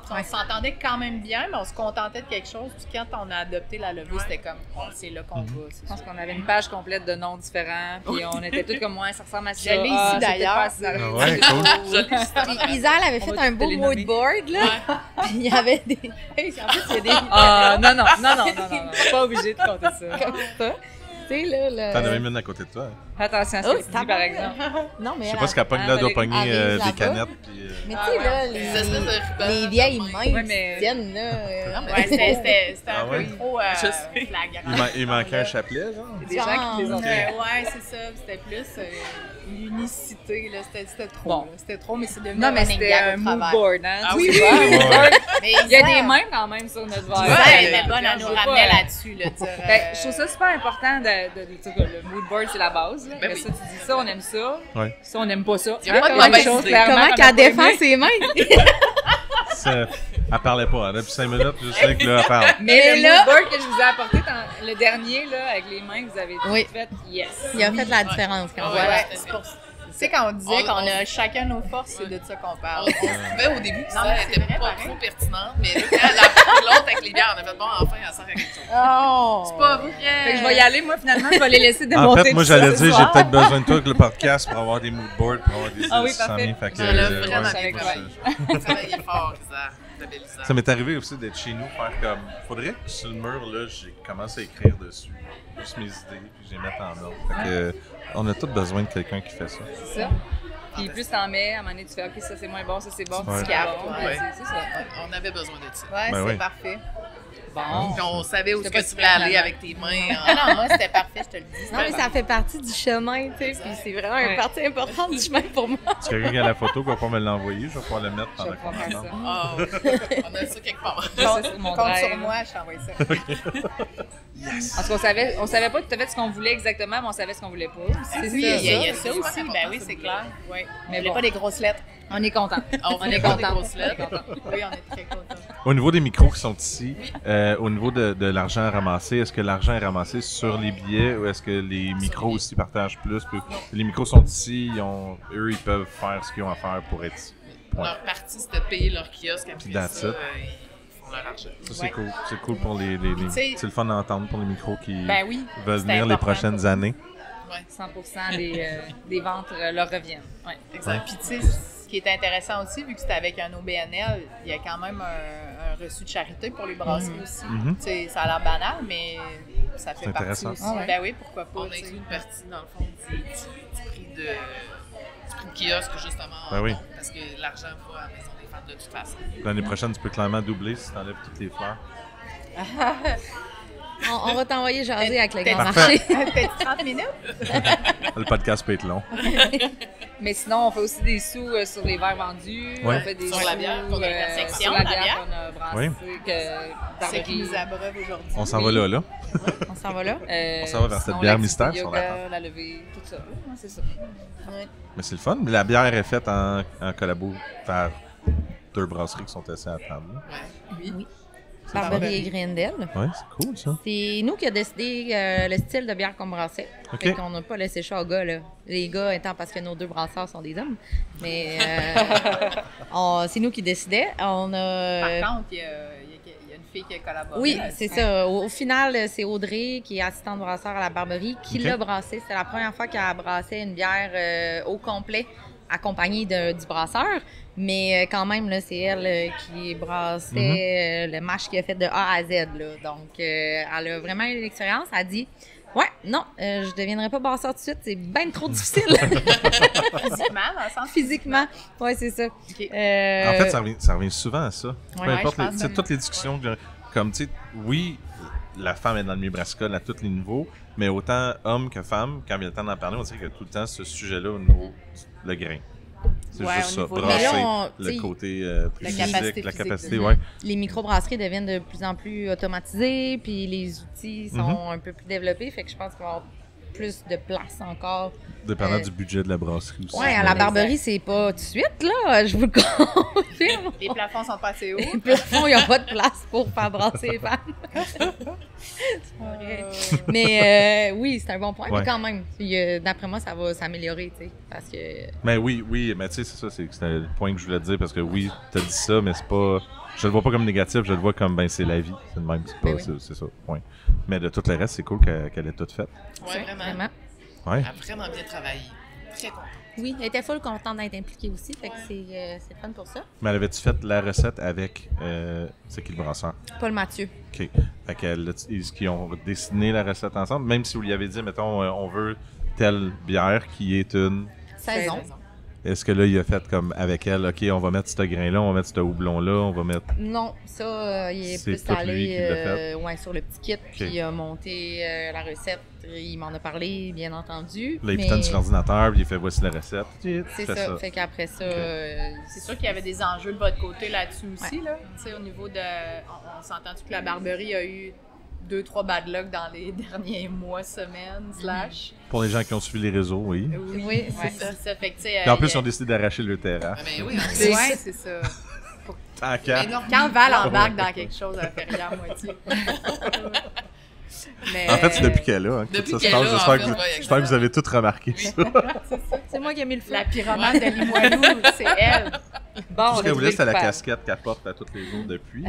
on s'entendait quand même bien, mais on se contentait de quelque chose. Puis quand on a adopté la levée, c'était comme, c'est là qu'on va. Je pense qu'on avait une page complète de noms différents, puis on était tous comme moi, ça ressemble à ça. Je l'ai ici, c'était d'ailleurs. pas ça. Ah ouais, cool. Puis Isa, elle avait fait un beau te les nommer. moodboard, là. Puis il y avait des. En plus, il y a des. Ah, non, pas obligé de compter ça. Comme ça. Tu sais, là. T'en avais une à côté de toi. Attention à ce Oh, que tu c'est dis, par tabac. exemple. Non, mais Je sais elle pas ce qu'elle pogne là, elle doit pogner arrive des là-bas. canettes. Puis, Mais tu sais, là, Des espèces de rubans. les vieilles mains Ouais, mais- qui tiennent, là. Ouais, c'était Ah un ouais? peu trop Je sais. flagrant. il manquait un chapelet, genre. Des gens qui les ont Ok. Ouais, c'est ça. C'était plus l'unicité. Là. C'était trop. Bon. là. C'était trop, mais c'est devenu Non, mais running c'était gag un au travail. mood board, hein? Ah tu oui, sais, oui. un mood board. Mais Il y a Isa, des mains quand même sur notre verre. Isa, elle était Regarde, bonne à nous je veux ramener pas, là-dessus. Là, dire, Ben, je trouve ça super important de dire que le mood board, c'est la base. Là. Ben Après oui. ça, tu dis ça, on aime ça. Ouais. Ça, on n'aime pas ça. Il y a pas de Comme mauvaise chose, idée. clairement, Comment qu'on a qu'elle pas défend aimé. ses mains? Elle parlait pas. Depuis 5 minutes, je sais que là, elle parle. Mais le là- mood board que je vous ai apporté, le dernier, là, avec les mains que vous avez Oui. fait, yes. Il a fait la différence quand Ouais. même. Ouais, c'est pour ça. Tu sais, quand on disait On- qu'on on- a chacun nos forces, c'est de ça qu'on On parle. se trouvait au début que Non, ça mais c'est était vrai, pas pareil. trop pertinent, mais là, quand elle a pris l'autre avec les bières, on a fait bon, enfin, elle sert à quelque chose. Oh! C'est pas vrai! Fait que je vais y aller, moi, finalement, je vais les laisser En démonter. fait, moi, tout ça j'allais ce dire, j'ai soir. peut-être besoin de toi avec le podcast pour avoir des moodboards, pour avoir des Ah oui, 600 000. parfait. Fait que, Ça l'a ouais, vraiment c'est bien pour travaillé. ça. Travailler fort, Isa. La belle Isa. Ça m'est arrivé aussi d'être chez nous, faire comme. Faudrait que sur le mur, là, j'ai commencé à écrire dessus. Juste mes idées, puis je les mette en ordre. Fait que, on a tous besoin de quelqu'un qui fait ça. C'est ça. Puis plus t'en mets, à un moment donné, tu fais, OK, ça c'est moins bon, ça c'est bon, Ouais. ça c'est bon. Ouais. C'est ça. On avait besoin de ça. Ouais, Ben c'est oui. parfait. Bon. Puis on savait où C'était est-ce pas que tu voulais super, aller finalement. avec tes mains. Ah non, moi, c'était parfait, je te le dis. Non, mais ça fait partie du chemin, tu sais, puis c'est vraiment une Ouais. partie importante du chemin pour moi. Si quelqu'un qui a la photo, qui va pas me l'envoyer, je vais pouvoir le mettre Je pendant vais qu'on pas faire entend. ça. Ah, on a ça quelque part. Ça, c'est mon Compte sur drive. moi, je t'envoie ça. En tout cas, on savait pas tout à fait ce qu'on voulait exactement, mais on savait ce qu'on voulait pas. C'est Oui, ça. il y a ça. ça aussi. Ben oui, c'est clair. Oui. Mais Mais bon. pas des grosses lettres. On est content. On est est pas des content. grosses lettres. Oui, on est très contents. Au niveau des micros qui sont ici, au niveau de l'argent à ramasser, est-ce que l'argent est ramassé sur les billets ou est-ce que les micros aussi partagent plus? Puis les micros sont ici, eux, ils peuvent faire ce qu'ils ont à faire pour être ici. Point. Leur partie, c'était de payer leur kiosque. Puis Puis that's ça, it. ils font leur argent. Ça, c'est Ouais. cool. C'est cool pour les tu sais- c'est le fun d'entendre pour les micros qui Ben oui. veulent c'est venir les important prochaines pour- années. 100% des ventes leur reviennent. Ouais. Exact. Puis tu sais, ce qui est intéressant aussi, vu que c'était avec un OBNL, il y a quand même un reçu de charité pour les brasseries aussi. Mhm. Tu sais, ça a l'air banal, mais ça fait C'est partie intéressant. aussi. Ah ouais. Ben oui, pourquoi pas. On tu sais. inclut une partie, dans le fond, du prix de kiosque, justement. Ben oui. Parce que l'argent va à la maison des fans de toute façon. L'année prochaine, tu peux clairement doubler si tu enlèves toutes les fleurs. On va t'envoyer jaser avec le grand Parfait. marché. Peut-être 30 minutes? Le podcast peut être long. Mais sinon, on fait aussi des sous sur les verres vendus. Ouais. On fait des Sur sous la bière qu'on a la section sur de la la bière bière. qu'on a brassée. Oui. C'est qui nous abreuve aujourd'hui. On s'en Oui. va là. On s'en va là. On s'en va vers cette bière mystère sur la table. La levée, tout ça. Ouais, c'est ça. Mais c'est le fun. La bière est faite en collabo par deux brasseries qui sont assis à la table. Oui. Barberie et Grindel. Ouais, c'est cool ça. C'est nous qui a décidé le style de bière qu'on brassait. OK. Fait qu'on n'a pas laissé ça aux gars, là. Les gars étant parce que nos deux brasseurs sont des hommes. Mais c'est nous qui décidait. On a... Par contre, il y a une fille qui a collaboré. Oui, là-dessus. c'est ça. Au final, c'est Audrey, qui est assistante brasseur à la Barberie, qui OK. l'a brassé. C'était la première fois qu'elle a brassé une bière au complet, accompagnée du brasseur. Mais quand même, là, c'est elle qui brassait le mash qui a fait de A à Z. Là. Donc, elle a vraiment eu l'expérience. Elle a dit « Ouais, non, je ne deviendrai pas brasseur tout de suite. C'est bien trop difficile. Physiquement, dans le sens Physiquement. » Oui, c'est ça. OK. En fait, ça revient souvent à ça. Peu Ouais, importe, je pense tu sais, que- toutes les discussions comme, tu sais, oui, la femme est dans le milieu brassicole à tous les niveaux, mais autant homme que femme, quand il y a le temps d'en parler, on dirait qu'il y a tout le temps ce sujet-là au niveau le grain. C'est Ouais, juste au ça, niveau de- brasser Mais là, le t'sais, côté plus physique, capacité la physique, capacité, mhm. ouais. Les microbrasseries deviennent de plus en plus automatisées, puis les outils sont un peu plus développés, fait que je pense qu'il va y avoir plus de place encore. Dépendant du budget de la brasserie aussi. Ouais, à la barberie, c'est pas tout de suite, là, je vous le confirme. Les plafonds sont pas assez hauts. Les plafonds, il n'y a pas de place pour faire brasser les femmes. C'est pas vrai. Mais oui, c'est un bon point, Ouais. mais quand même, d'après moi, ça va s'améliorer, tu sais, parce que... Mais oui, mais tu sais, c'est ça, c'est le point que je voulais te dire, parce que oui, t'as dit ça, mais c'est pas... Je le vois pas comme négatif, je le vois comme, ben, c'est la vie, c'est le même, c'est pas, Ben oui. c'est ça, point. Mais de tout le reste, c'est cool qu'elle ait tout fait. Ouais, vraiment. Vraiment. Ouais. Elle a vraiment bien travaillé. Très contente. Oui, elle était full contente d'être impliquée aussi, fait que c'est fun pour ça. Mais elle avait-tu fait la recette avec, c'est qui le brasseur? Paul Mathieu. OK. Fait qu'elle, est-ce qu'ils ont dessiné la recette ensemble? Même si vous lui avez dit, mettons, on veut telle bière qui est une... Saison. Est-ce que là, il a fait comme avec elle, OK, on va mettre ce grain-là, on va mettre ce houblon-là, on va mettre... Non, ça, il est C'est plus tout lui allé qui l'a fait? ouais, sur le petit kit, puis il a monté la recette. Il m'en a parlé, bien entendu. Là, il mais pitonne sur l'ordinateur, puis il fait voici la recette. c'est Fais ça. Fait qu'après ça, C'est sûr qu'il y avait des enjeux de votre côté là-dessus aussi. Là. Tu sais, au niveau de. On s'entend-tu que la Barberie a eu 2-3 bad luck dans les derniers mois, semaines, slash. Pour les gens qui ont suivi les réseaux, oui. oui, c'est Ouais, ça. c'est ça. Fait que, tu sais, Puis en plus, ils ont décidé d'arracher le terrain. Ah, ben oui, Ouais, c'est ça. Tant qu'à. Quand Val embarque dans quelque chose, elle fait rien à moitié. Mais, En fait, c'est depuis qu'elle est là. Hein, que Depuis ça se qu'elle passe. est là, J'espère en que, fait, vous- ouais, j'espère que vous avez tous remarqué ça. C'est moi qui ai mis le feu. la pyromane de Limoilou, c'est elle. Bon, Tout ce qu'elle voulait, c'était la coupable. casquette qu'elle porte à tous les jours depuis.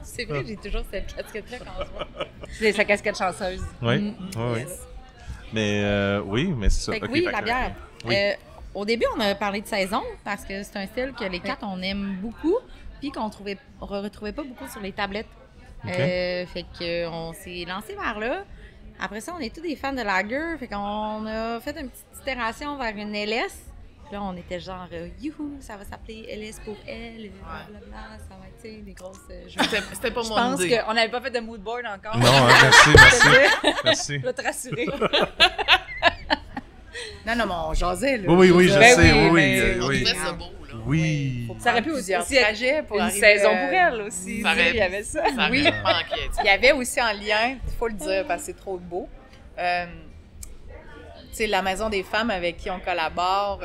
C'est vrai, j'ai toujours cette casquette-là quand on se voit. C'est sa casquette chanceuse. Oui, oui. Mais oui, mais c'est ça. Fait que Ok, oui, fait la que- bière. Oui. Au début, on a parlé de saison parce que c'est un style que les quatre, on aime beaucoup, puis qu'on retrouvait pas beaucoup sur les tablettes. Ok. Fait qu'on s'est lancé vers là. Après ça, on est tous des fans de lager, fait qu'on a fait une petite itération vers une LS. Puis là, on était genre, youhou, ça va s'appeler LS pour elle, blablabla, ça va être, tu sais, des grosses jeux. C'était pas Je mon pense idée. qu'on n'avait pas fait de mood board encore. Non, hein, merci. Je vais te rassurer. Non, mais on jasait, là. Oui, je Ben sais, oui, oui, mais- On oui. trouvait ça beau, là. Oui. Ça aurait pu Plusieurs aussi être trajets pour une arriver, saison pour elle aussi. Ça tu sais, aurait- Il y avait ça. Ça Oui. oui. manquait, tu sais. Il y avait aussi en lien, il faut le dire parce que c'est trop beau, tu sais, la Maison des femmes avec qui on collabore,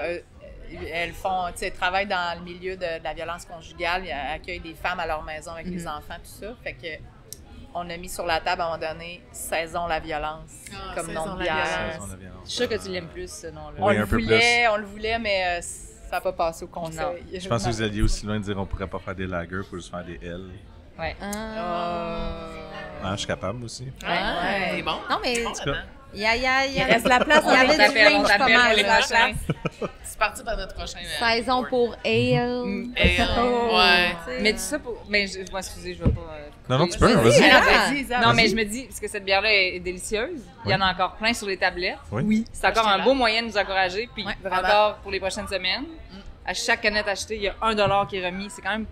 elles font, tu sais, travaillent dans le milieu de la violence conjugale, ils accueillent des femmes à leur maison avec les enfants, tout ça. Fait que on a mis sur la table à un moment donné Saison la violence comme Saison nom de la bière. violence. Je suis sûre que tu l'aimes plus, ce nom-là. On Oui, le un peu voulait, mais ça n'a pas passé au conseil. Non. Je pense que vous alliez aussi loin de dire on pourrait pas faire des lagers, faut juste faire des L. Ouais. Ah, je suis capable aussi. Ouais, c'est bon. Non, mais Bon, là-dedans. il y avait reste de la place, il y avait on du t'appelle, on range pas t'appelle mal. pour les là. prochains. C'est parti par notre prochain. Saison pour ale. Et, ouais. Mais tout ça pour. Mais moi, excusez, je vais pas. Non, tu peux, couper. vas-y. Alors, Ah. vas-y, Isa, Non, mais vas-y. je me dis, parce que cette bière-là est délicieuse, il y en a encore plein sur les tablettes. Oui. C'est encore un beau moyen de nous encourager. Puis Ouais, vraiment. encore pour les prochaines semaines, à chaque canette achetée, il y a $1 qui est remis. C'est quand même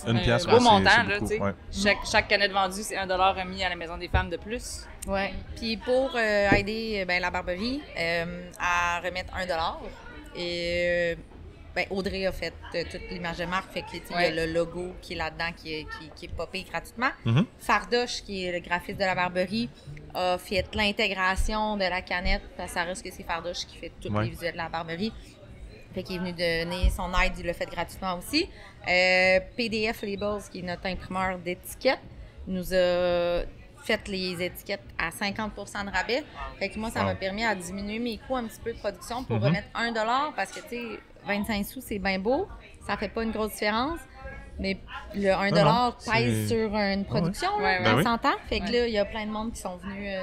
Une pièce, beau ouais, montant, c'est là, beaucoup, tu sais. ouais. Chaque canette vendue, c'est $1 remis à la Maison des femmes de plus. Ouais. Puis pour aider la Barberie à remettre $1, et Audrey a fait toute l'image de marque, fait que tu sais, il y a le logo qui est là-dedans qui est popé gratuitement. Mhm. Fardoche, qui est le graphiste de la Barberie, a fait l'intégration de la canette, parce que ça reste que c'est Fardoche qui fait tous Ouais. les visuels de la Barberie. Fait qu'il est venu donner son aide, il l'a fait gratuitement aussi. PDF Labels, qui est notre imprimeur d'étiquettes, nous a fait les étiquettes à 50% de rabais. Fait que moi, ça m'a permis à diminuer mes coûts un petit peu de production pour remettre $1 parce que, tu sais, 25 sous, c'est bien beau. Ça fait pas une grosse différence. Mais le 1$ pèse c'est- sur une production, là, Ouais, ben on oui. s'entend. Fait que là, il y a plein de monde qui sont venus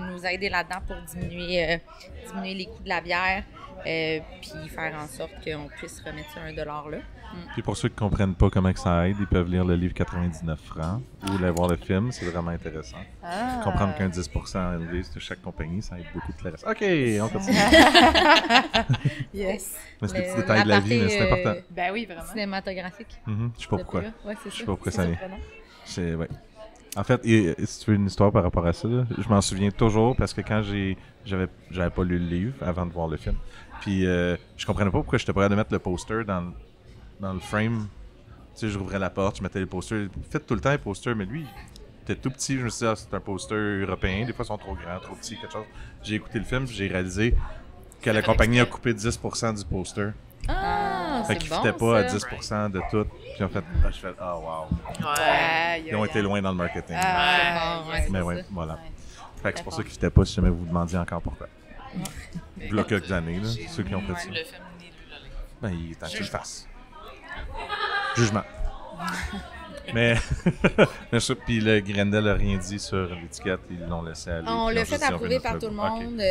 nous aider là-dedans pour diminuer les coûts de la bière. Puis faire en sorte qu'on puisse remettre ce $1 là. Puis pour ceux qui ne comprennent pas comment que ça aide, ils peuvent lire le livre 99 francs ou aller voir le film, c'est vraiment intéressant. Ah. Comprendre qu'un 10% élevé de chaque compagnie, ça aide beaucoup de reste. OK, on continue. Yes. Mais c'est des petits détails de la vie, mais c'est important. Ben oui, vraiment. Cinématographique. Je sais pas pourquoi. Ouais, c'est ça. Je sais pas pourquoi C'est ça vient. surprenant. C'est, ouais. En fait, si tu veux une histoire par rapport à ça, là, je m'en souviens toujours parce que quand j'avais pas lu le livre avant de voir le film, puis je comprenais pas pourquoi j'étais prêt de mettre le poster dans le frame. Tu sais, je rouvrais la porte, je mettais les posters. Faites tout le temps les posters, mais lui, il était tout petit. Je me suis dit, c'est un poster européen. Des fois, ils sont trop grands, trop petits, quelque chose. J'ai écouté le film, j'ai réalisé que la compagnie a coupé 10% du poster. Ah, Fait c'est qu'ils bon, fitaient pas à ça. 10% de tout. Puis en fait, je fais, wow. Ouais. Ils ont été loin dans le marketing. Bon, ouais, Mais c'est ouais, ça. voilà. Fait que c'est pour ça qu'ils fitaient pas si jamais vous demandiez encore pourquoi. Il y a quelques années, là, ceux qui ont fait ça. Le film ni lu le livre. Ben, il est temps qu'il le fasse. Jugement. Mais, puis le Grendel n'a rien dit sur l'étiquette, ils l'ont laissé aller. On Puis l'a ils ont fait juste dit, on approuver veut par notre tout le logo. monde.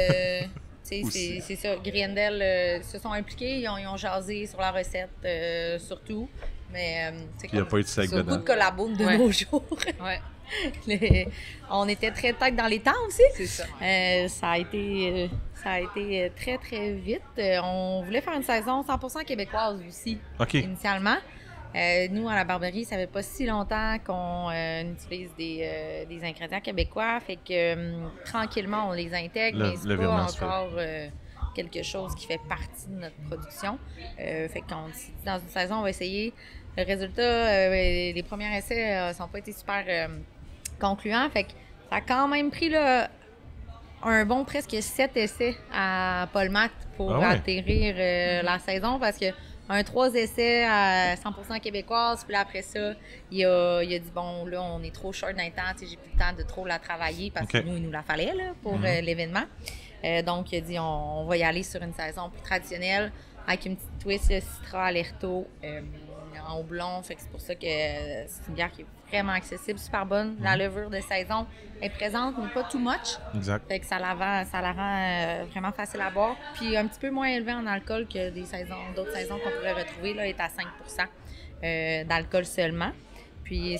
Tu sais, Aussi. c'est ça. Grendel se sont impliqués, ils ont jasé sur la recette, surtout. Mais c'est Puis il n'y a pas eu de sec sur le goût dedans. de collabo de Ouais. nos jours. Ouais, On était très tête dans les temps aussi. c'est ça. Ça a été très, très vite. On voulait faire une saison 100% québécoise aussi, OK. initialement. Nous, à la Barberie, ça fait pas si longtemps qu'on utilise des ingrédients québécois. Fait que tranquillement, on les intègre, mais c'est le pas virement se fait. encore quelque chose qui fait partie de notre production. Fait qu'on s'est dit, dans une saison, on va essayer. Le résultat, les premiers essais n'ont pas été super concluants. Fait que ça a quand même pris là, un bon presque 7 essais à Paul Matt pour Ah ouais? atterrir la saison parce que un 3 essais à 100% québécoise, puis là, après ça, il a dit bon, là, on est trop short d'un temps, tu sais, j'ai plus le temps de trop la travailler parce que Ok. nous, il nous la fallait là, pour l'événement. Donc, il a dit on va y aller sur une saison plus traditionnelle avec une petite twist là, Citra Alerto en houblon. Fait que c'est pour ça que c'est une bière qui est vraiment accessible, super bonne. La levure de saison est présente, mais pas too much. Exact. Fait que ça la rend vraiment facile à boire. Puis un petit peu moins élevé en alcool que d'autres saisons qu'on pourrait retrouver. Là, est à 5% d'alcool seulement. Puis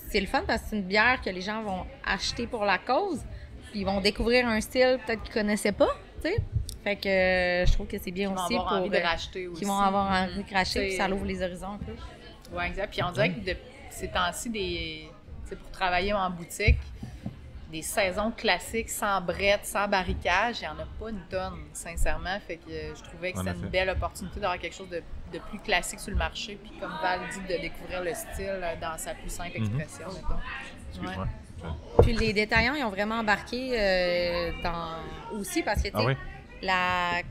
c'est le fun parce que c'est une bière que les gens vont acheter pour la cause. Puis ils vont découvrir un style peut-être qu'ils connaissaient pas, tu sais. Fait que je trouve que c'est bien Ils vont aussi avoir pour envie de racheter aussi. qui vont avoir envie de racheter, C'est- puis ça l'ouvre les horizons un peu. Oui, exact. Puis on dirait que ces temps-ci, pour travailler en boutique, des saisons classiques sans brette, sans barricage, il n'y en a pas une tonne, sincèrement. Fait que je trouvais que En c'était effet. une belle opportunité d'avoir quelque chose de plus classique sur le marché. Puis comme Val dit, de découvrir le style dans sa plus simple expression, mettons. Excuse-moi. Puis les détaillants, ils ont vraiment embarqué aussi parce que, tu sais, Ah oui?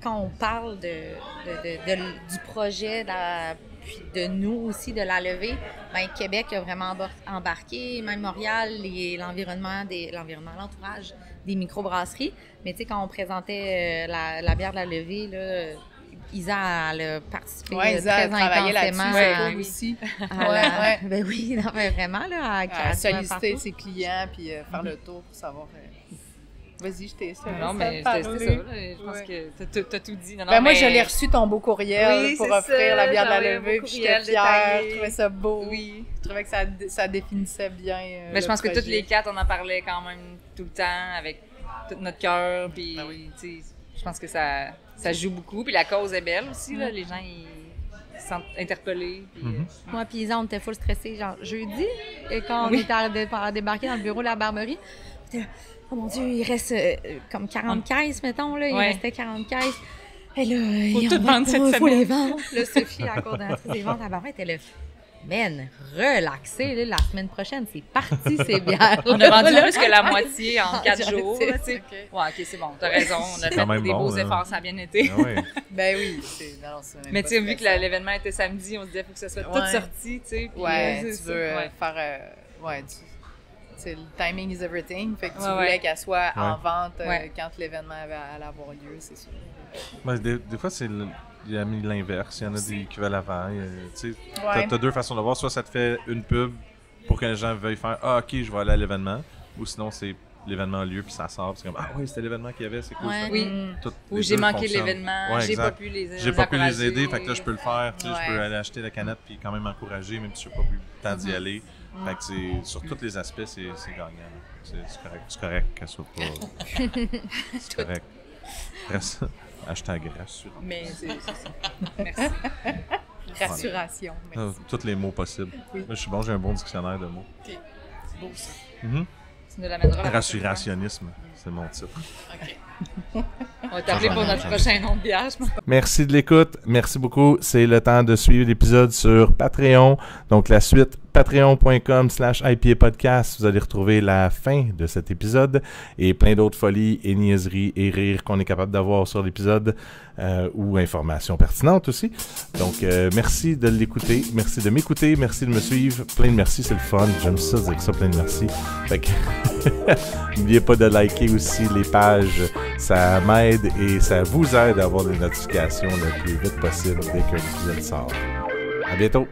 quand on parle du projet, puis de nous aussi, de la levée, ben Québec a vraiment embarqué, même Montréal, l'entourage des microbrasseries. Mais tu sais, quand on présentait la bière de la levée, là, Isa elle a participé Ouais, Isa a très travaillé là-dessus, intensément. c'est à- cool aussi. à la- Ben oui, non, mais vraiment, là, À solliciter partout. ses clients puis faire le tour pour savoir. Vas-y, je t'ai Non, mais c'était ça. Là. Je pense que t'as tout dit. Non, Ben moi, mais- je l'ai reçu ton beau courriel Oui, pour c'est offrir ça, la bière de la j'ai envoyé un levée, beau puis j'étais courriel fière, détaillé. je trouvais ça beau. Oui. Je trouvais que ça définissait bien. Mais je le pense que toutes projet. les quatre, on en parlait quand même tout le temps avec tout notre cœur. Puis, tu sais, je pense que ça joue beaucoup. Puis la cause est belle aussi. Là. Les gens, ils se sentent interpellés. Puis, Moi puis Isa, on était full stressés, genre jeudi, et quand on était à débarquer dans le bureau de la Barberie, on était là, oh mon Dieu, il reste comme 40 caisses, mettons, là, il Ouais. restait 40 caisses. Et là, Faut on tout va vendre cette faut semaine. les vendre. Là, Sophie, la coordonnatrice des ventes à la Barberie, était là, man, relaxé, là, la semaine prochaine, c'est parti, ces bières. on a vendu plus que la moitié en 4 Je jours. sais. Là, tu sais. Ouais, OK, c'est bon, t'as raison. On a quand fait même des bon, beaux là. efforts, ça a bien été. Ah ouais. Ben oui, c'est. Non, c'est même Mais pas tu sais, vu que stressant. l'événement était samedi, on se disait, faut que ça soit tout Ouais. sorti, tu sais. puis, Ouais, c'est tu ça, veux ouais. faire. Ouais, c'est le timing is everything. Fait que tu Ouais, voulais ouais. qu'elle soit en Ouais. vente Ouais. quand l'événement allait avoir lieu, c'est sûr. Ben, des fois, il a mis l'inverse. Il y en a des qui veulent avant. Tu sais, Ouais. t'as deux façons de voir. Soit ça te fait une pub pour que les gens veuillent faire « Ah, OK, je vais aller à l'événement. » Ou sinon, c'est l'événement a lieu puis ça sort. C'est comme « Ah oui, c'était l'événement qu'il y avait, c'est cool. Ouais. Fait que Oui. toutes Ou les j'ai deux manqué fonctionnent. l'événement, Ouais, j'ai pas exact. pu les J'ai pas pu les encourager. aider, fait que là, je peux le faire. Tu sais, Je peux Ouais. aller acheter la canette puis quand même encourager, même si je n'ai pas eu le temps d'y aller. Fait que sur tous les aspects, c'est gagnant. C'est correct qu'elle soit pas. C'est correct. Reste. Hashtag rassure. Mais c'est ça. Merci. Rassuration. Merci. Tous les mots possibles. Oui. Moi, je suis bon, j'ai un bon dictionnaire de mots. C'est beau ça. Tu nous l'amèneras. Rassurationnisme, c'est mon titre. OK. On va t'appeler pour notre prochain nom de bière, je pense. Merci de l'écoute. Merci beaucoup. C'est le temps de suivre l'épisode sur Patreon. Donc, la suite, patreon.com/IPA Podcast. Vous allez retrouver la fin de cet épisode et plein d'autres folies et niaiseries et rires qu'on est capable d'avoir sur l'épisode ou informations pertinentes aussi. Donc, merci de l'écouter. Merci de m'écouter. Merci de me suivre. Plein de merci. C'est le fun. J'aime ça dire ça. Plein de merci. Fait que n'oubliez pas de liker aussi les pages. Ça m'aide et ça vous aide à avoir des notifications le plus vite possible dès qu'un épisode sort. À bientôt!